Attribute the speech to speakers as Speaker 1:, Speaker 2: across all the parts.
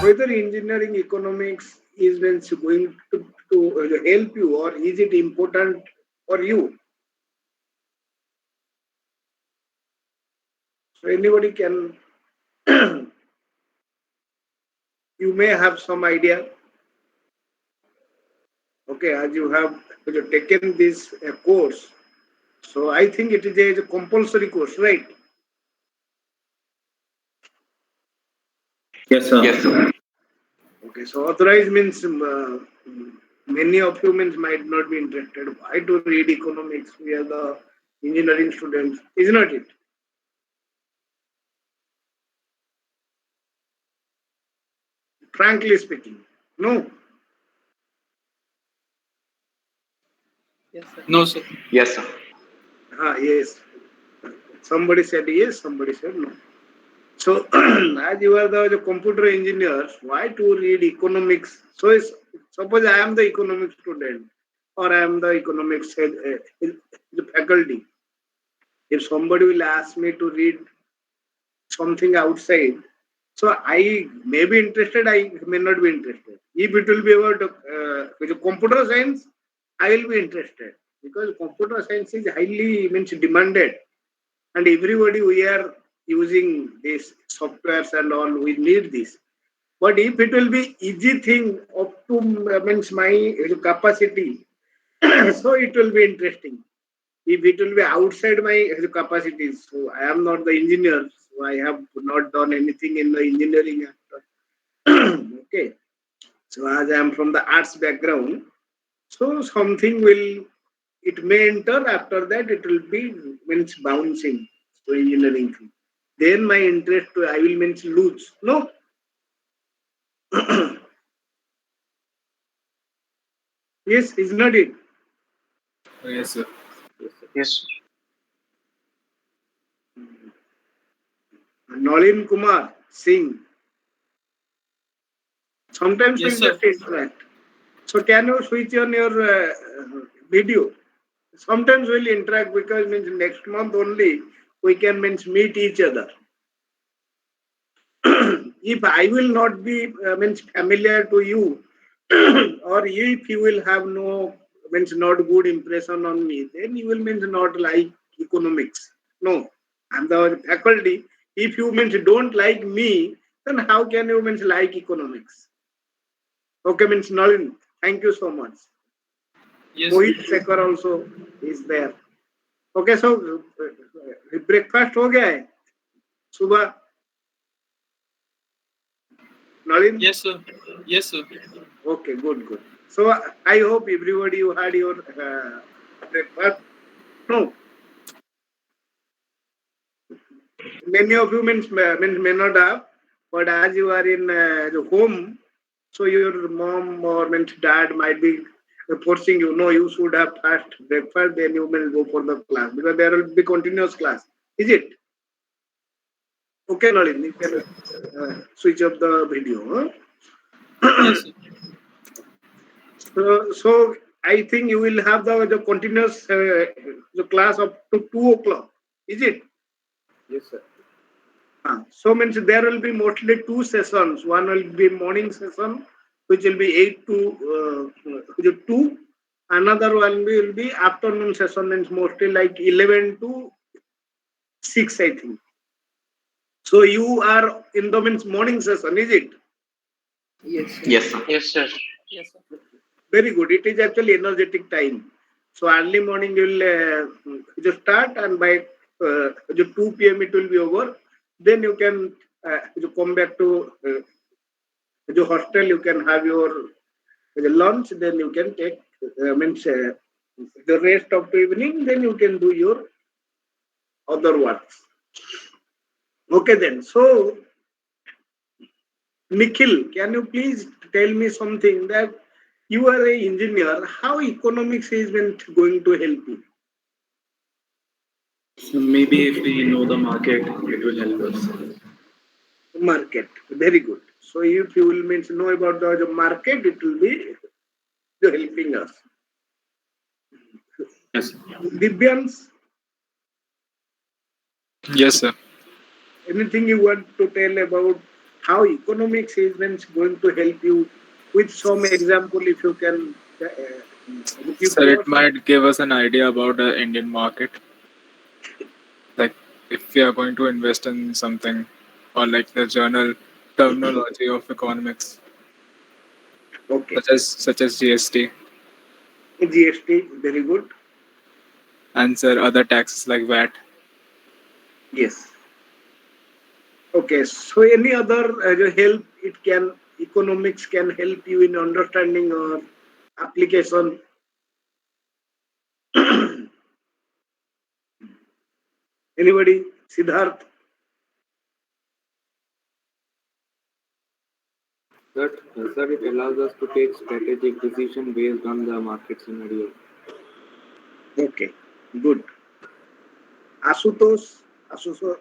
Speaker 1: whether engineering economics is going to help you, or is it important for you? So anybody can, you may have some idea. Okay, as you have taken this course, so I think it is a compulsory course, right?
Speaker 2: Yes, sir.
Speaker 3: Yes, sir.
Speaker 1: Okay, so otherwise means many of you means might not be interested. Why to read economics? We are the engineering students, is not it? Frankly speaking, no.
Speaker 4: Yes, sir.
Speaker 5: No, sir.
Speaker 3: Yes, sir.
Speaker 1: Yes. Somebody said yes, somebody said no. So, as you are the computer engineers, why to read economics? So, suppose I am the economics student, or I am the economics the faculty. If somebody will ask me to read something outside, so I may be interested, I may not be interested. If it will be about computer science, I will be interested, because computer science is highly means demanded, and everybody we are using these softwares and all. We need this. But if it will be easy thing up to means my capacity, so it will be interesting. If it will be outside my capacities, so I am not the engineer, so I have not done anything in the engineering. Okay, so as I am from the arts background, so something will, it may enter, after that it will be means bouncing. So engineering thing, then my interest I will means lose, no. Yes, is not it?
Speaker 5: Yes, sir.
Speaker 3: Yes.
Speaker 1: Nalin Kumar Singh. Sometimes
Speaker 5: Yes,
Speaker 1: we'll
Speaker 5: sir.
Speaker 1: just interact. So can you switch on your video? Sometimes we'll interact, because means next month only we can means meet each other. If I will not be means familiar to you, or if you will have no means not good impression on me, then you will means not like economics. No, I'm the faculty. If you means don't like me, then how can you means like economics? Okay, means Nalin. Thank you so much.
Speaker 5: Yes, sir.
Speaker 1: Mohit Sekhar also is there. Okay, so breakfast हो गया है सुबह, Nalin?
Speaker 5: Yes, sir. Yes, sir.
Speaker 1: Okay, good, good. So I hope everybody you had your breakfast. No, many of you means may not have, but as you are in the home, so your mom or means dad might be forcing you. No, you should have fast breakfast, then you will go for the class, because there will be continuous class. Is it? Okay, Nalin, you can switch up the video.
Speaker 5: Yes, sir.
Speaker 1: So I think you will have the continuous the class up to 2 o'clock. Is it?
Speaker 2: Yes, sir.
Speaker 1: So means there will be mostly two sessions. One will be morning session, which will be 8 to 2. Another one will be afternoon session, means mostly like 11 to 6, I think. So you are in the means morning session, is it?
Speaker 4: Yes, sir.
Speaker 3: Yes, sir.
Speaker 6: Yes, sir.
Speaker 4: Yes, sir.
Speaker 1: Very good. It is actually energetic time. So early morning you will just start, and by 2 p.m. it will be over. Then you can you come back to the hostel. You can have your lunch. Then you can take means the rest of the evening. Then you can do your other works. Okay then. So Nikhil, can you please tell me something that you are an engineer? How economics is going to help you?
Speaker 2: So maybe if we know the market, it will help us.
Speaker 1: Market. Very good. So if you will means know about the market, it will be helping us.
Speaker 2: Yes.
Speaker 1: Divyans,
Speaker 5: Yes, sir.
Speaker 1: anything you want to tell about how economics is means going to help you with some example if you can give
Speaker 2: Sir,
Speaker 1: to
Speaker 2: it
Speaker 1: us.
Speaker 2: might give us an idea about the Indian market. Like if we are going to invest in something, or like the journal terminology of economics,
Speaker 1: Okay.
Speaker 2: such as GST,
Speaker 1: GST, very good.
Speaker 2: and sir, other taxes like VAT.
Speaker 1: Yes. Okay. So any other help it can economics can help you in understanding or application. Anybody? Siddharth?
Speaker 3: Sir, it allows us to take strategic decision based on the market scenario.
Speaker 1: Okay. Good. Asutosh? Asutosh?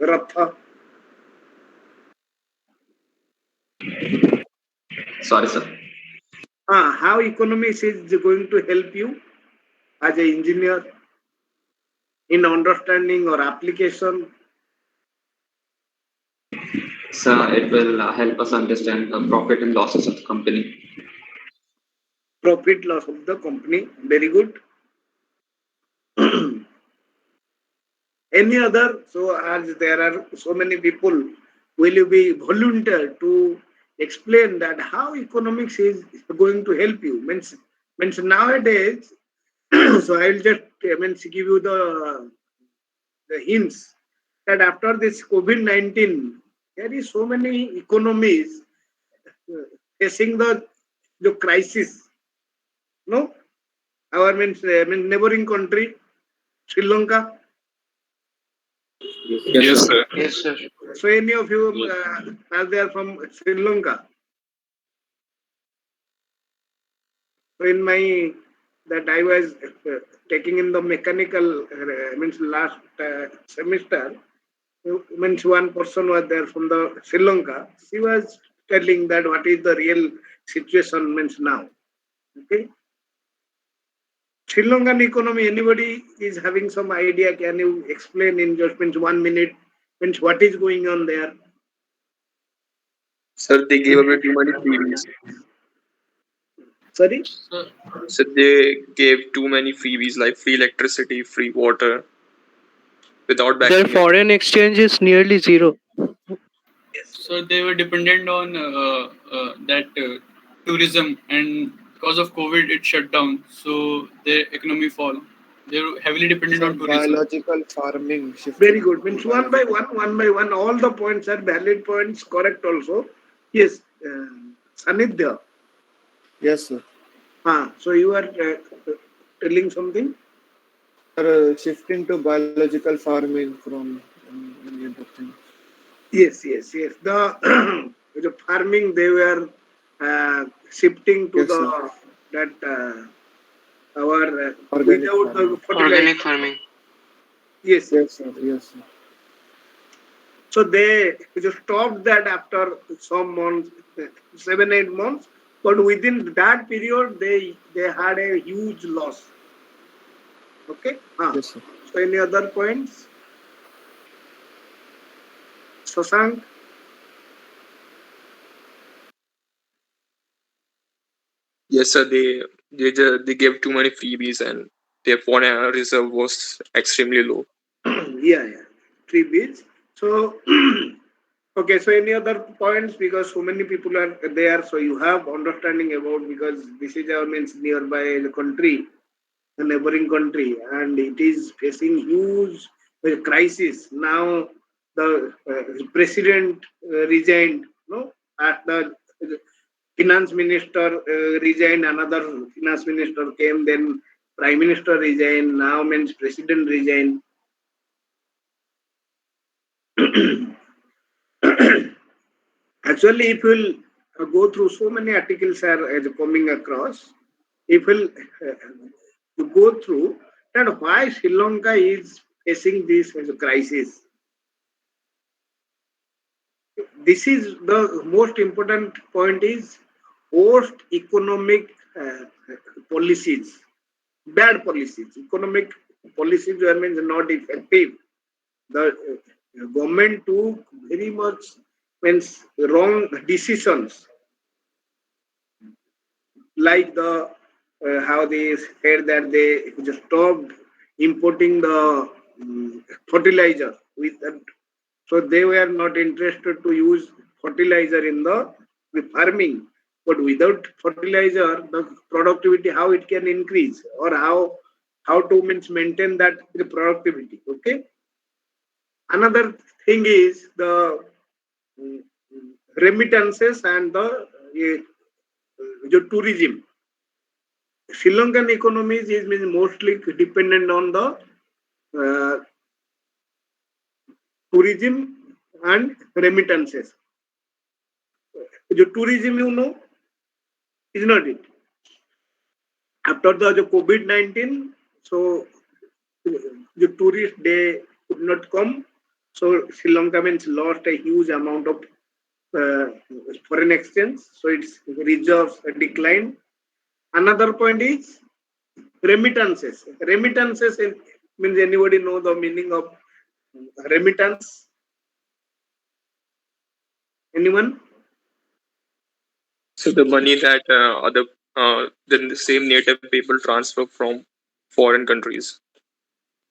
Speaker 1: Ratha?
Speaker 6: Sorry, sir.
Speaker 1: How economics is going to help you as an engineer in understanding or application?
Speaker 6: Sir, it will help us understand the profit and losses of the company.
Speaker 1: Profit loss of the company. Very good. Any other? So as there are so many people, will you be volunteer to explain that how economics is going to help you? Means nowadays, so I will just give you the hints that after this COVID-19, there is so many economies facing the crisis. No, our means neighboring country, Sri Lanka.
Speaker 2: Yes,
Speaker 5: Yes,
Speaker 2: sir.
Speaker 5: sir.
Speaker 4: Yes, sir.
Speaker 1: So any of you are there from Sri Lanka? So in my that I was taking in the mechanical means last semester, means one person was there from the Sri Lanka. She was telling that what is the real situation means now. Okay. Sri Lankan economy, anybody is having some idea? Can you explain in just means 1 minute? Means what is going on there?
Speaker 7: Sir, they gave away too many freebies.
Speaker 1: Sorry?
Speaker 5: Sir,
Speaker 7: So they gave too many freebies like free electricity, free water, without
Speaker 4: Their
Speaker 7: backing it.
Speaker 4: foreign exchange is nearly zero.
Speaker 5: so they were dependent on that tourism, and because of COVID, it shut down. So their economy fall. They were heavily dependent on
Speaker 8: Some
Speaker 5: tourism.
Speaker 8: biological farming
Speaker 1: Very
Speaker 8: shifting
Speaker 1: good.
Speaker 8: to
Speaker 1: Means
Speaker 8: biological.
Speaker 1: one by one, all the points are valid points, correct also. Yes, Sanidhya.
Speaker 8: Yes, sir.
Speaker 1: So you are telling something?
Speaker 8: Shifting to biological farming from any other thing.
Speaker 1: Yes, yes, yes. The farming they were shifting to
Speaker 8: Yes, sir.
Speaker 1: the that our
Speaker 8: Organic
Speaker 1: without the
Speaker 8: farming.
Speaker 1: fertilizer.
Speaker 4: Farming.
Speaker 1: Yes, yes.
Speaker 8: Yes, sir. Yes, sir.
Speaker 1: So they just stopped that after some months, 7 8 months. But within that period, they had a huge loss. Okay.
Speaker 8: Yes, sir.
Speaker 1: So any other points? Sasank?
Speaker 7: Yes, sir. They gave too many freebies and their foreign reserve was extremely low.
Speaker 1: Yeah, yeah. 3 Bs. So okay, so any other points because so many people are there, so you have understanding about because this is our means nearby the country, the neighboring country, and it is facing huge crisis now. The president resigned, no, at the finance minister resigned, another finance minister came, then prime minister resigned, now means president resigned. Actually, if you'll go through so many articles are coming across, if we'll go through that why Sri Lanka is facing this as a crisis. This is the most important point is post economic policies, bad policies, economic policies were means not effective. The government took very much means wrong decisions, like the how they said that they just stopped importing the fertilizer with that. So they were not interested to use fertilizer in the farming. But without fertilizer, the productivity, how it can increase, or how to means maintain that the productivity. Okay. Another thing is the mm, remittances and the tourism. Sri Lankan economy is means mostly dependent on the uh, tourism and remittances. The tourism, is not it. After the COVID-19, so the tourist they could not come. So Sri Lanka means lost a huge amount of uh, foreign exchange. So its reserves declined. Another point is remittances. Remittances means anybody know the meaning of remittance? Anyone?
Speaker 7: So the money that the same native people transfer from foreign countries.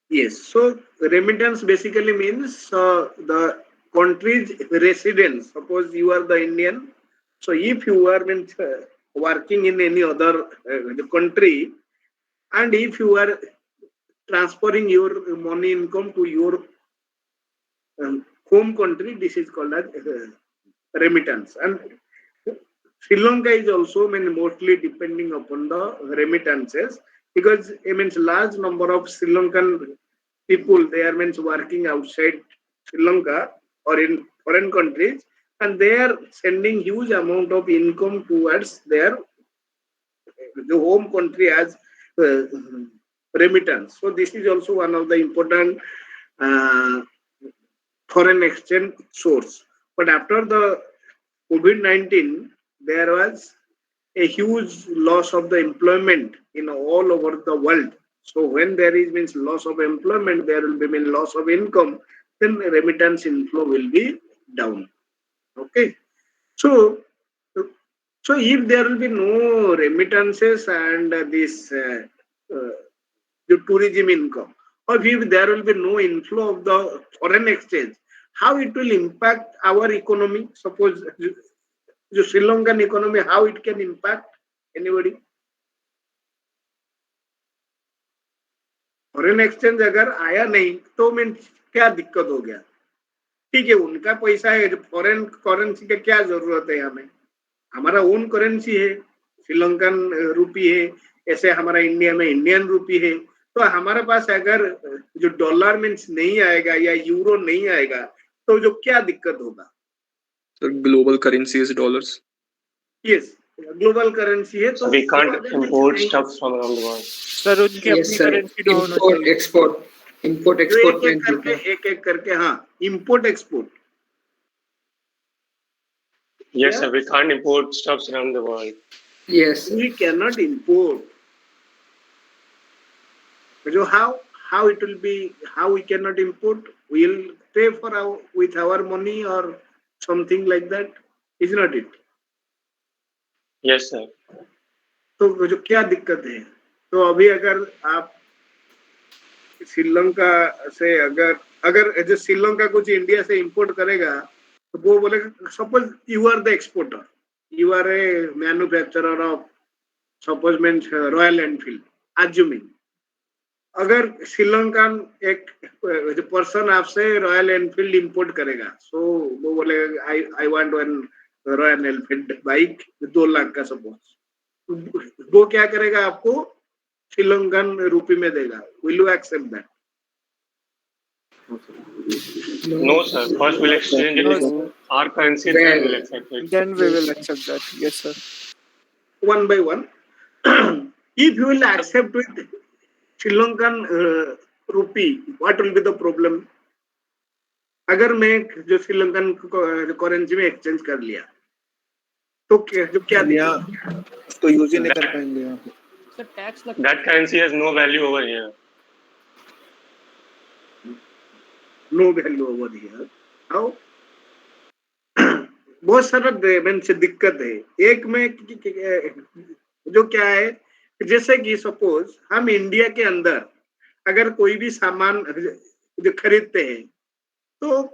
Speaker 1: Yes. So remittance basically means the country's residence. Suppose you are the Indian. So if you are means, working in any other country, and if you are transferring your money income to your home country, this is called as remittance. And Sri Lanka is also mostly depending upon the remittances, because it means large number of Sri Lankan people they are means working outside Sri Lanka or in foreign countries, and they are sending huge amount of income towards their the home country as uh, remittance. So this is also one of the important uh, foreign exchange source. But after the COVID-19, there was a huge loss of the employment in all over the world. So when there is means loss of employment, there will be mean loss of income, then remittance inflow will be down. Okay. So so if there will be no remittances and the tourism income, or if there will be no inflow of the foreign exchange, how it will impact our economy? Suppose the Sri Lankan economy, how it can impact anybody? Foreign exchange अगर आया नहीं तो mean क्या दिक्कत हो गया? ठीक है, उनका पैसा है, जो फॉरेन करेंसी का क्या जरूरत है हमें? हमारा ओन करेंसी है, श्रीलंकन रूपी है, ऐसे हमारा इंडिया में इंडियन रूपी है. तो हमारे पास अगर जो डॉलर मीन्स नहीं आएगा या यूरो नहीं आएगा तो जो क्या दिक्कत होगा?
Speaker 7: So global currency is dollars.
Speaker 1: Yes, global currency है तो
Speaker 9: we can't import stuff from around the world.
Speaker 4: Sir उनकी अपनी करेंसी तो होना
Speaker 10: import
Speaker 4: चाहिए.
Speaker 10: import
Speaker 1: जो
Speaker 10: export
Speaker 1: एक एक करके हाँ, import export.
Speaker 9: Yes, sir, we can't import stuffs around the world.
Speaker 10: yes
Speaker 1: We cannot import. So how it will be? How we cannot import? We'll pay for our with our money or something like that. Is not it?
Speaker 9: Yes, sir.
Speaker 1: तो जो क्या दिक्कत है? तो अभी अगर आप श्रीलंका से अगर जो श्रीलंका कुछ इंडिया से इंपोर्ट करेगा तो वो बोलेगा, suppose you are the exporter, you are a manufacturer of suppose means Royal Enfield, assuming अगर श्रीलंका एक जो पर्सन आपसे रॉयल एनफील्ड इंपोर्ट करेगा, सो वो बोलेगा I want one royal Enfield bike 2 lakh का सपोज, वो क्या करेगा? आपको श्रीलंकन रूपी में देगा. Will you accept that?
Speaker 9: No, sir. First we'll exchange it with our currency, then we'll accept it.
Speaker 4: Then we will accept that. Yes, sir.
Speaker 1: One by one. If you will accept with Sri Lankan rupee, what will be the problem? अगर मैं जो Sri Lankan currency में exchange कर लिया तो क्या दिक्कत?
Speaker 8: तो यूज ही नहीं कर पाएंगे आप.
Speaker 9: That currency has no value over here.
Speaker 1: No value over here. How? बहुत सारा से दिक्कत है। एक में जो क्या है, जैसे कि सपोज हम इंडिया के अंदर अगर कोई भी सामान जो खरीदते हैं तो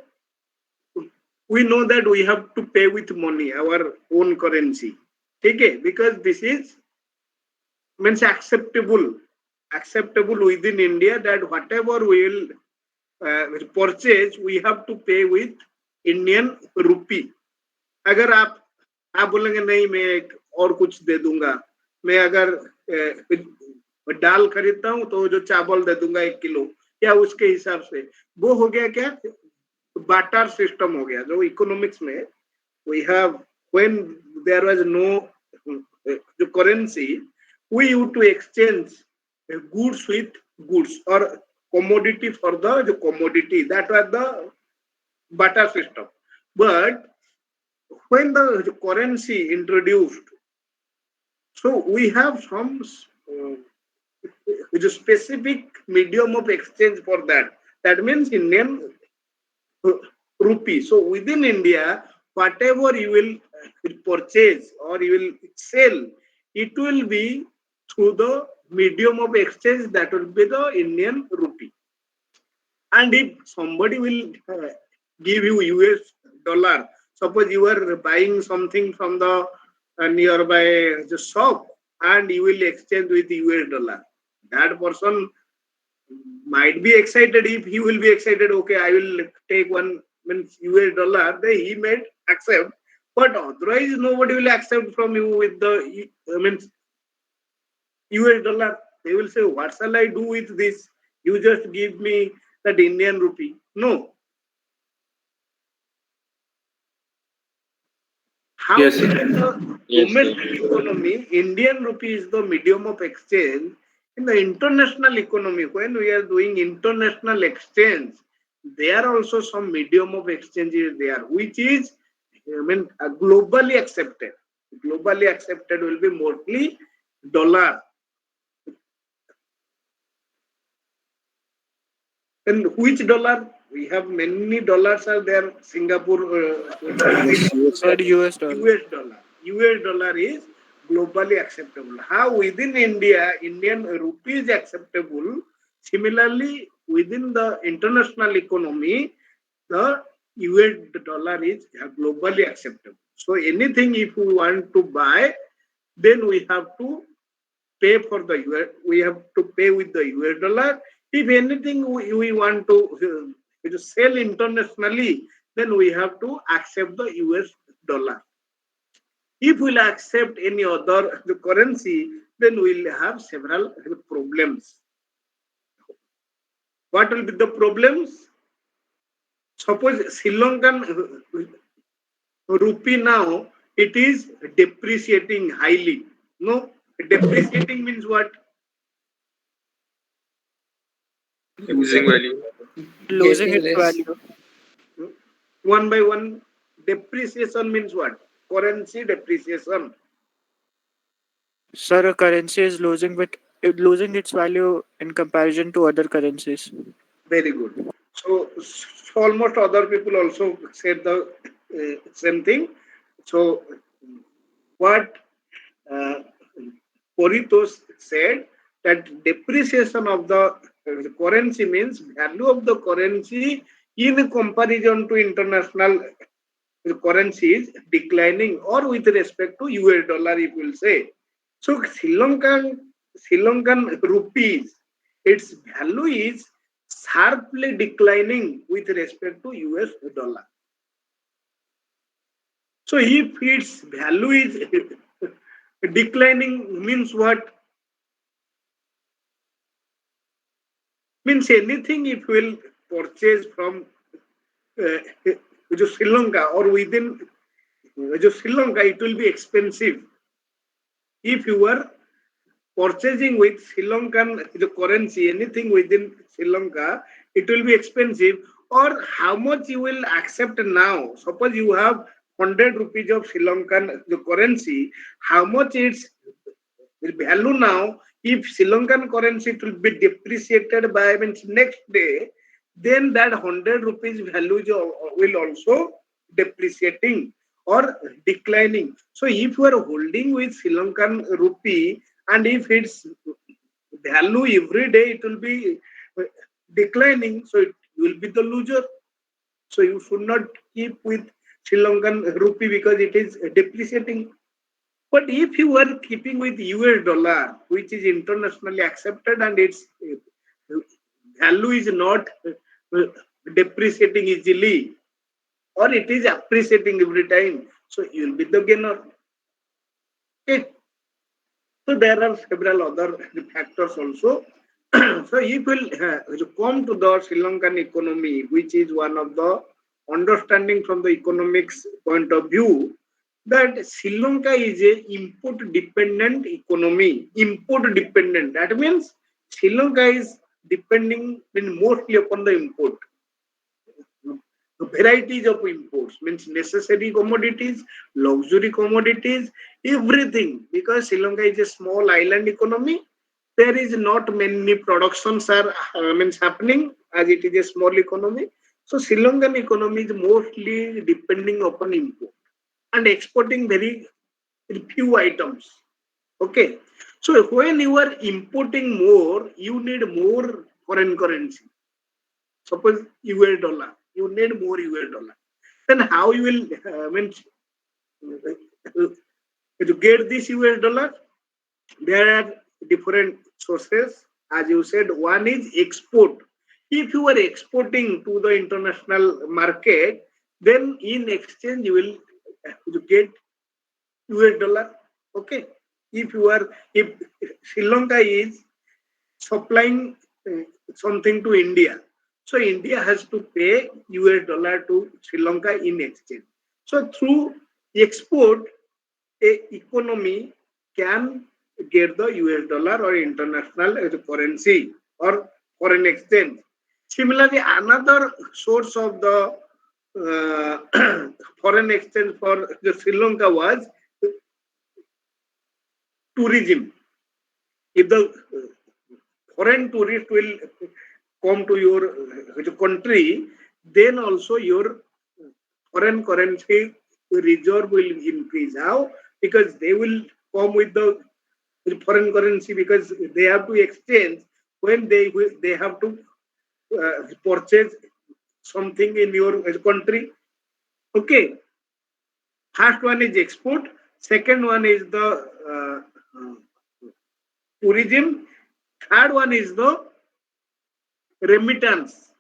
Speaker 1: we know that we have to pay with money, our own currency. Okay, because this is means acceptable within India, that whatever we will purchase, we have to pay with Indian rupee. अगर आप बोलेंगे नहीं मैं और कुछ दे दूंगा, मैं अगर दाल खरीदता हूं तो जो चावल दे दूंगा 1 किलो या उसके हिसाब से, वो हो गया क्या, बाटर सिस्टम हो गया। जो इकोनॉमिक्स में we have, when there was no the currency, we used to exchange goods with goods or commodity for the commodity. That was the barter system. But when the currency introduced, so we have some specific medium of exchange for that. That means Indian rupee. So within India, whatever you will purchase or you will sell, it will be through the medium of exchange, that will be the Indian rupee. And if somebody will give you US dollar, suppose you are buying something from the nearby the shop and you will exchange with US dollar, that person might be excited. If he will be excited, okay, I will take one means US dollar, then he might accept. But otherwise, nobody will accept from you with the means US dollar. They will say, what shall I do with this? You just give me that Indian rupee. No. How
Speaker 3: Yes,
Speaker 1: in
Speaker 3: sir.
Speaker 1: the
Speaker 6: Yes, sir.
Speaker 1: domestic economy, Indian rupee is the medium of exchange. In the international economy, when we are doing international exchange, there are also some medium of exchange is there, which is globally accepted. Globally accepted will be mostly dollar. And which dollar? We have many dollars are there. Singapore,
Speaker 4: US dollar.
Speaker 1: US dollar. US dollar is globally acceptable. How within India, Indian rupee is acceptable. Similarly, within the international economy, the US dollar is globally acceptable. So anything if we want to buy, then we have to pay for the US. We have to pay with the US dollar. If anything we want to sell internationally, then we have to accept the US dollar. If we'll accept any other currency, then we'll have several problems. What will be the problems? Suppose Sri Lankan rupee now, it is depreciating highly. No, depreciating means what?
Speaker 7: Losing value.
Speaker 4: Losing
Speaker 10: Getting
Speaker 4: its
Speaker 10: less.
Speaker 4: value.
Speaker 1: One by one, depreciation means what? Currency depreciation.
Speaker 4: Sir, a currency is losing its value in comparison to other currencies.
Speaker 1: Very good. So almost other people also said the same thing. So what Poritos said, that depreciation of the currency means value of the currency in comparison to international currencies declining, or with respect to US dollar, if we'll say. So Sri Lankan rupees, its value is sharply declining with respect to US dollar. So if its value is declining, means what? Means anything if you will purchase from Sri Lanka or within Sri Lanka, it will be expensive. If you are purchasing with Sri Lankan currency, anything within Sri Lanka, it will be expensive. Or how much you will accept now? Suppose you have 100 rupees of Sri Lankan currency, how much its value now? If Sri Lankan currency it will be depreciated by next day, then that 100 rupees value will also depreciating. or declining. So if you are holding with Sri Lankan rupee and if its value every day it will be declining, so you will be the loser. So you should not keep with Sri Lankan rupee because it is depreciating. But if you are keeping with US dollar, which is internationally accepted and its value is not depreciating easily, or it is appreciating every time, so you will be the gainer. Okay. So there are several other factors also. So if you come to the Sri Lankan economy, which is one of the understanding from the economics point of view, that Sri Lanka is a import dependent economy. Import dependent. That means Sri Lanka is depending mostly upon the import. Varieties of imports means necessary commodities, luxury commodities, everything. Because Sri Lanka is a small island economy, there is not many productions are happening as it is a small economy. So Sri Lankan economy is mostly depending upon import and exporting very few items. Okay. So when you are importing more, you need more foreign currency. Suppose US dollar, you need more US dollar. Then how you will to get this US dollar? There are different sources. As you said, one is export. If you are exporting to the international market, then in exchange you will get US dollar. Okay. If Sri Lanka is supplying something to India, so India has to pay US dollar to Sri Lanka in exchange. So through export, a economy can get the US dollar or international currency or foreign exchange. Similarly, another source of the foreign exchange for the Sri Lanka was tourism. If the foreign tourist will come to your country, then also your foreign currency reserve will increase. How? Because they will come with the foreign currency because they have to exchange when they have to purchase something in your country. Okay. First one is export. Second one is the tourism. Third one is the remittance.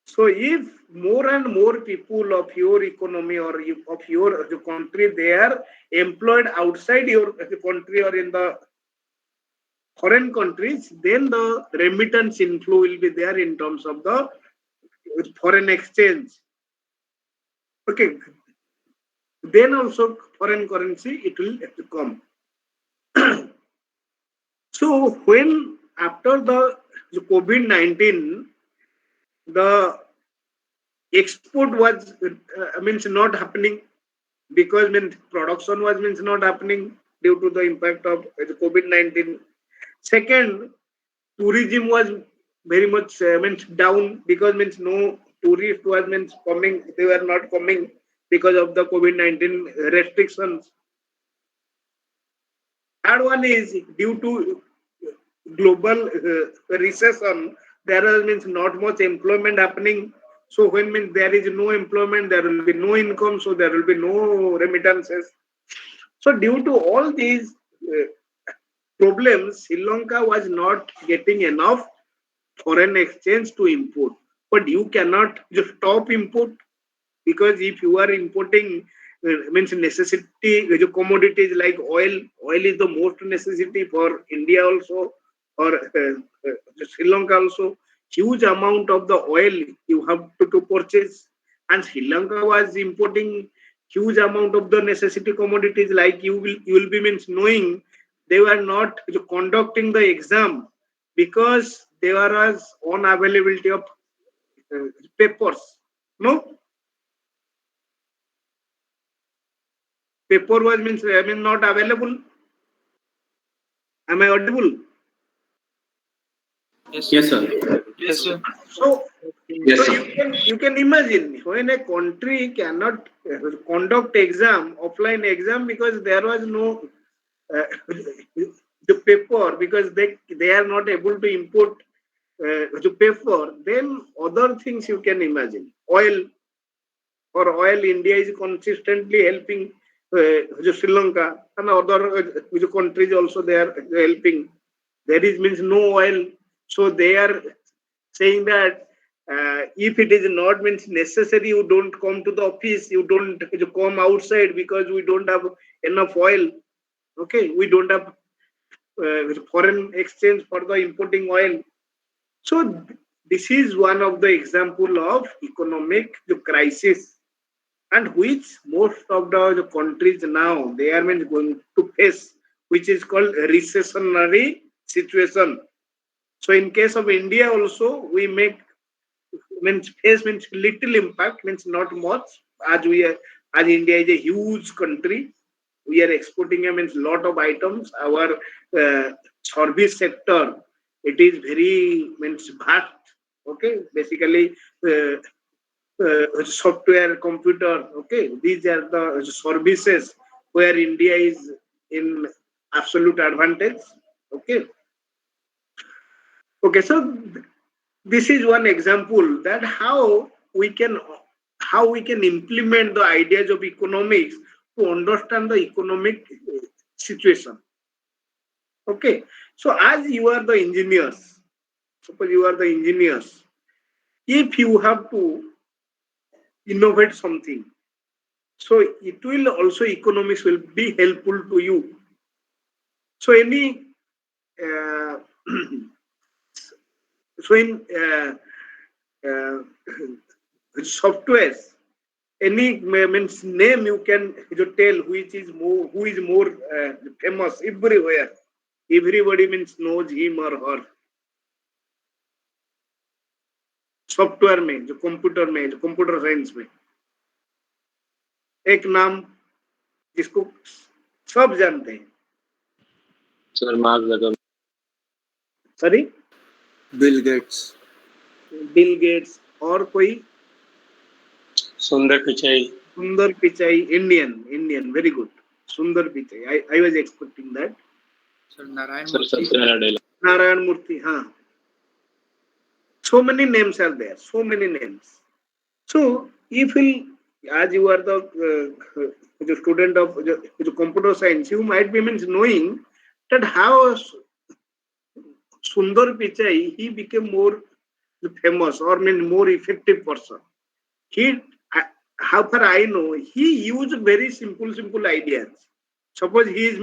Speaker 1: So if more and more people of your economy or of your country, they are employed outside your country or in the foreign countries, then the remittance inflow will be there in terms of the foreign exchange. Okay. Then also foreign currency, it will come. So when after the COVID-19, the export was not happening because production was not happening due to the impact of COVID-19. Second, tourism was very much down because no tourist was coming. They were not coming because of the COVID-19 restrictions. Third one is due to global recession. There is not much employment happening. So when there is no employment, there will be no income. So there will be no remittances. So due to all these problems, Sri Lanka was not getting enough foreign exchange to import. But you cannot just stop import because if you are importing necessity commodities like oil is the most necessity for India also or Sri Lanka also. Huge amount of the oil you have to purchase, and Sri Lanka was importing huge amount of the necessity commodities like you will be knowing they were not conducting the exam because there was unavailability of papers. No, paper was not available. Am I audible?
Speaker 5: Yes,
Speaker 3: Yes, sir.
Speaker 5: Yes, sir.
Speaker 1: So,
Speaker 6: Yes,
Speaker 1: so
Speaker 6: sir.
Speaker 1: you can you can imagine when a country cannot conduct exam, offline exam, because there was no the paper, because they are not able to import the paper, then other things you can imagine. Oil, for oil, India is consistently helping Sri Lanka and other countries also they are helping. There is means no oil, so they are saying that if it is not means necessary, you don't come to the office, you don't come outside because we don't have enough oil. Okay, we don't have foreign exchange for the importing oil. So this is one of the example of economic crisis, and which most of the countries now they are going to face, which is called recessionary situation. So in case of India also, we make face little impact, means not much, as as India is a huge country. We are exporting lot of items. Our service sector, it is very vast. Okay, basically software, computer. Okay, these are the services where India is in absolute advantage. Okay. Okay, so this is one example that how we can implement the ideas of economics to understand the economic situation. Okay, so as you are the engineers, suppose you are the engineers, if you have to innovate something, so it will also, economics will be helpful to you. So any so in softwares, any means name you can tell which is more, who is more famous everywhere. Everybody knows him or her. Software में, जो computer में, जो computer science में, एक नाम जिसको सब जानते हैं,
Speaker 9: sir Mark Zuckerberg,
Speaker 1: sorry
Speaker 8: Bill Gates, और कोई
Speaker 9: Sundar Pichai,
Speaker 1: Indian, very good, Sundar Pichai. I was expecting that.
Speaker 9: Sir Narayana Murthy,
Speaker 1: हाँ. So many names are there, so many names. So if as you are the student of the computer science, you might be knowing that how Sundar Pichai, he became more famous or more effective person. He, how far I know, he used very simple ideas. Suppose he is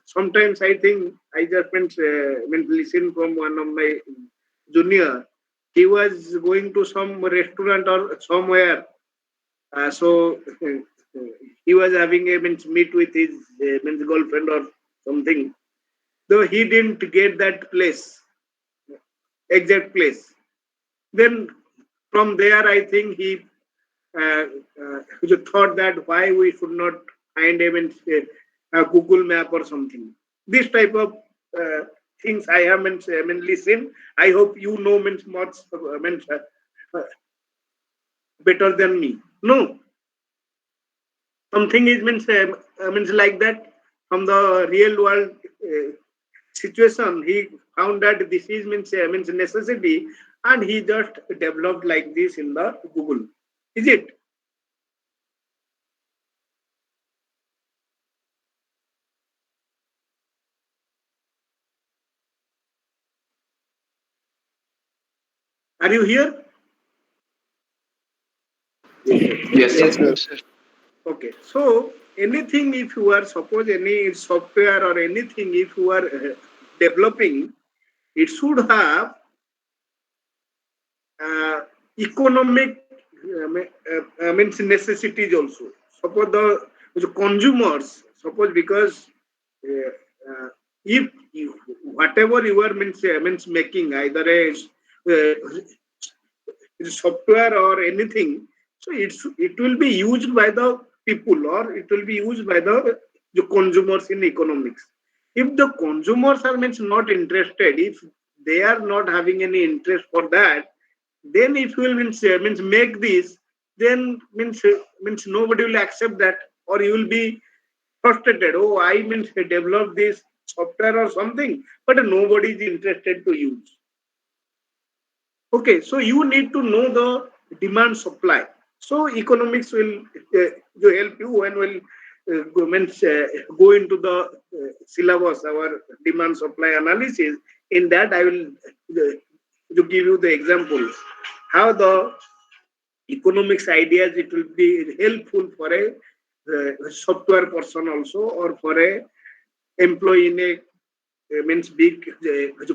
Speaker 1: sometimes I think I just listen from one of my junior. He was going to some restaurant or somewhere, so he was having a meet with his girlfriend or something. Though he didn't get that place, exact place. Then from there, I think he thought that why we should not find a Google map or something. This type of things I have listen. I hope you know much better than me. No, something is like that from the real world situation. He found that this is means necessity, and he just developed like this in the Google. Is it? Are you here?
Speaker 6: Yes, sir.
Speaker 1: Okay. So anything, if you are, suppose any software or anything, if you are developing, it should have economic means necessities also. Suppose the consumers, suppose because if whatever you are means making, either a software or anything, so it will be used by the people, or it will be used by the consumers in economics. If the consumers are not interested, if they are not having any interest for that, Then if you will means make this, then means nobody will accept that, or you will be frustrated. Oh, I means develop this software or something, but nobody is interested to use. Okay, so you need to know the demand supply. So economics will help you when will go into the syllabus, our demand supply analysis. In that, I will to give you the examples how the economics ideas it will be helpful for a software person also, or for a employee in a means big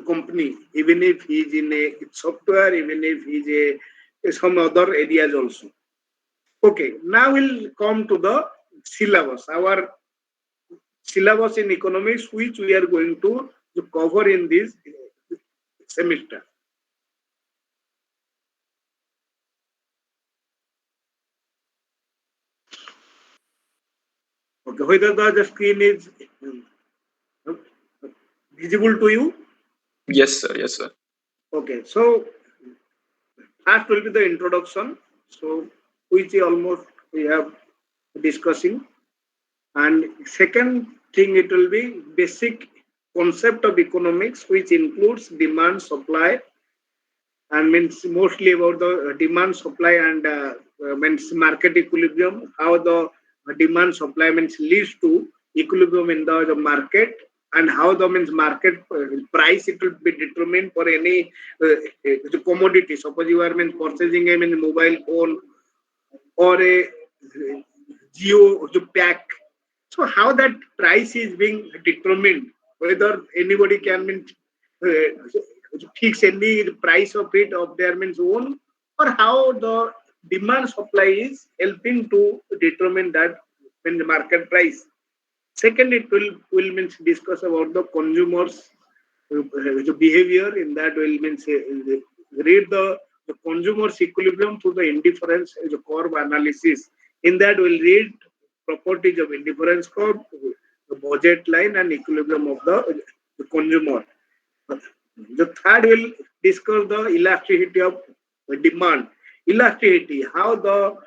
Speaker 1: company, even if he is in a software, even if he is a some other areas also. Okay, now we'll come to the syllabus. Our syllabus in economics, which we are going to cover in this semester. Okay, whether the screen is visible to you?
Speaker 7: Yes, sir. Yes, sir.
Speaker 1: Okay, so first will be the introduction. So which almost we have discussing, and second thing it will be basic concept of economics, which includes demand, supply, and means mostly about the demand, supply, and means market equilibrium. How the demand supply means leads to equilibrium in the market, and how the means market price it will be determined for any commodity. Suppose you are means purchasing a means mobile phone or a geo pack. So how that price is being determined, whether anybody can means fix any price of it of their means own, or how the demand supply is helping to determine that when the market price. Second, it will means discuss about the consumers behavior. In that will means read the consumer's equilibrium through the indifference curve analysis. In that will read properties of indifference curve, the budget line, and equilibrium of the consumer. The third will discuss the elasticity of demand. Elasticity, how to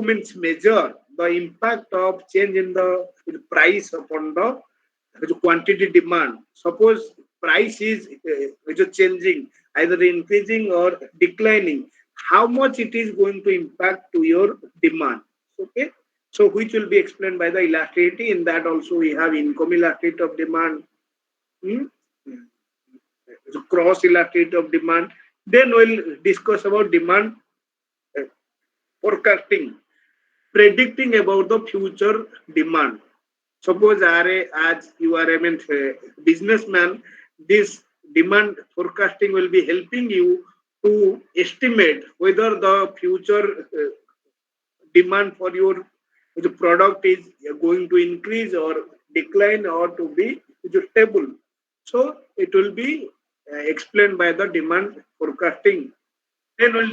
Speaker 1: means measure the impact of change in the price upon the quantity demand. Suppose price is changing, either increasing or declining. How much it is going to impact to your demand? Okay, so which will be explained by the elasticity. In that also we have income elasticity of demand, the cross elasticity of demand. Then we'll discuss about demand forecasting, predicting about the future demand. Suppose as you are a businessman, this demand forecasting will be helping you to estimate whether the future demand for your the product is going to increase or decline, or to be stable. So it will be explained by the demand forecasting. Then we'll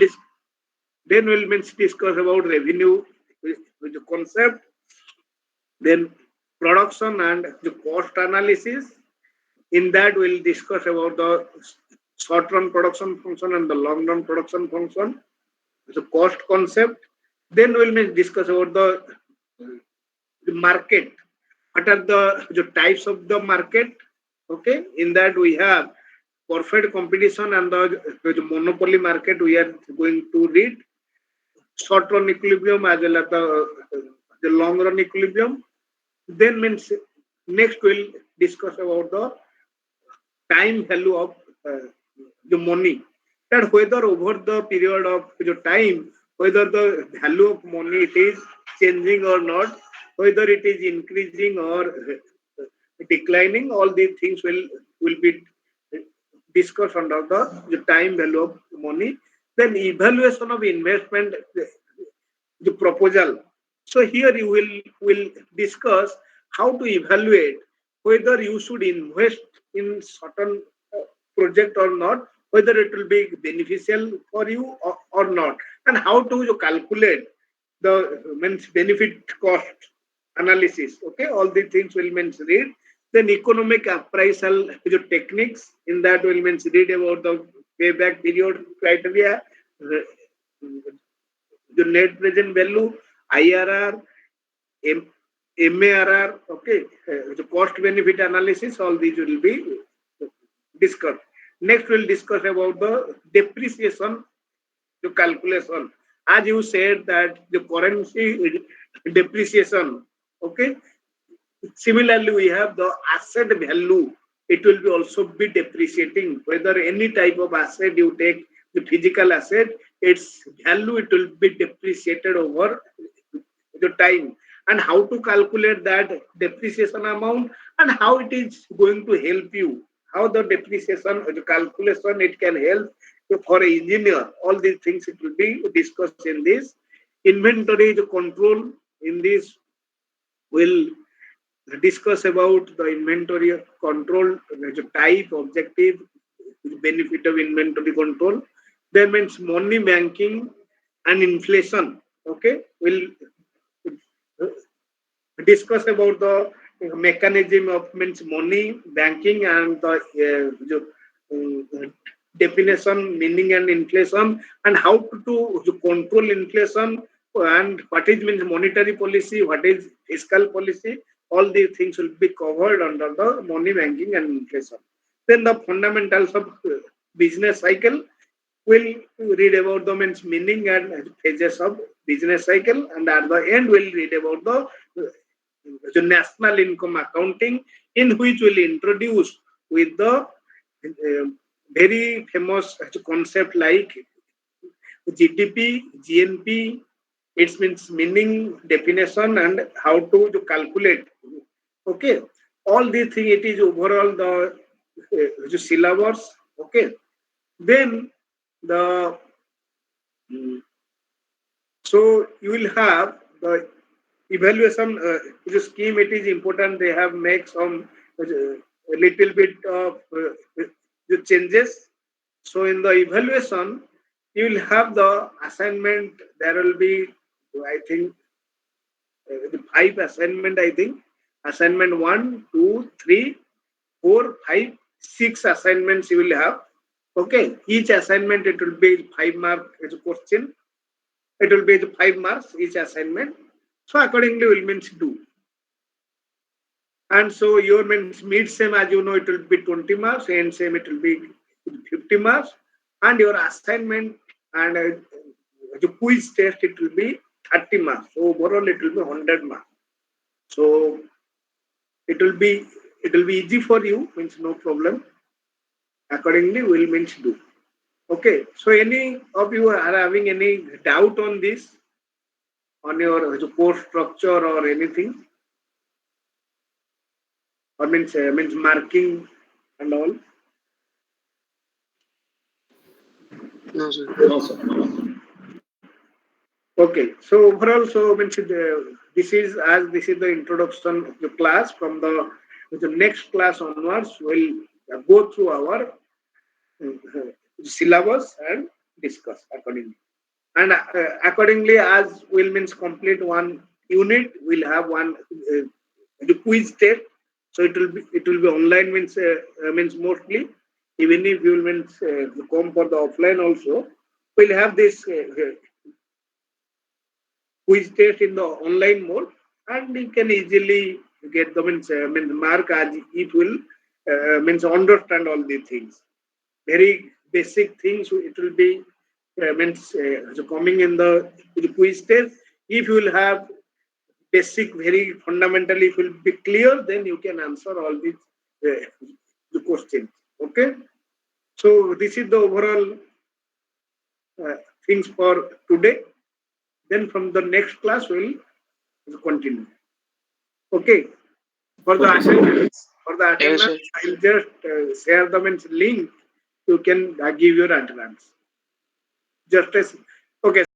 Speaker 1: means discuss about revenue with the concept, then production and the cost analysis. In that we'll discuss about the short-run production function and the long-run production function, the cost concept. Then we'll discuss about the market. What are the types of the market? Okay, in that we have perfect competition and the monopoly market. We are going to read short-run equilibrium as well as the long-run equilibrium. Then means next we'll discuss about the time value of the money. That whether over the period of the time, whether the value of money it is changing or not, whether it is increasing or declining, all these things will be discussed under the time value of money. Then evaluation of investment, the proposal. So here you will discuss how to evaluate whether you should invest in certain project or not, whether it will be beneficial for you or not, and how to calculate the means benefit cost analysis. Okay, all these things will means read. Then economic appraisal techniques. In that will means read about the payback period criteria, the net present value, IRR, MARR, okay, the cost benefit analysis, all these will be discussed. Next, we'll discuss about the depreciation to calculation. As you said that the currency depreciation, okay. Similarly, we have the asset value. It will be also be depreciating. Whether any type of asset you take, the physical asset, its value it will be depreciated over the time. And how to calculate that depreciation amount and how it is going to help you. How the depreciation, the calculation, it can help for an engineer. All these things it will be discussed in this. Inventory the control in this will discuss about the inventory control, the type, objective, benefit of inventory control. Then means money banking and inflation. Okay, we'll discuss about the mechanism of means money banking and the definition, meaning and inflation, and how to control inflation, and what is means monetary policy, what is fiscal policy. All these things will be covered under the money banking and inflation. Then the fundamentals of business cycle. We'll read about the meaning and phases of business cycle, and at the end we'll read about the national income accounting, in which we'll introduce with the very famous concept like GDP, GNP, its means meaning, definition, and how to calculate. Okay, all these things it is overall the syllabus. Okay, then the so you will have the evaluation the scheme. It is important they have make some a little bit of the changes. So in the evaluation you will have the assignment. There will be, I think, the 5 assignment. I think assignment 1, 2, 3, 4, 5, 6 assignments you will have. Okay, each assignment it will be 5 mark as a question. It will be 5 marks each assignment. So accordingly we'll means do. And so your means mid same, as you know, it will be 20 marks, and same it will be 50 marks, and your assignment and the quiz test it will be 30 marks. So overall it will be 100 marks. So it will be easy for you, means no problem. Accordingly we'll means do. Okay, so any of you are having any doubt on this, on your course structure or anything, or means marking and all?
Speaker 7: No, sir.
Speaker 1: Okay, so overall, so means this is the introduction of the class. From the next class onwards, we'll go through our syllabus and discuss accordingly. And accordingly, as we'll means complete one unit, we'll have one the quiz test. So it will be online, means mostly. Even if you will means come for the offline also, we'll have this quiz test in the online mode, and you can easily get the means mark as it will means understand all these things. Very basic things it will be so coming in the quiz test. If you will have basic, very fundamentally, if will be clear, then you can answer all these the questions. Okay, so this is the overall things for today. Then from the next class we'll continue. Okay, for the attendance,
Speaker 7: Yes, sir.
Speaker 1: I'll just share the means link. You can give your attendance. Just as okay.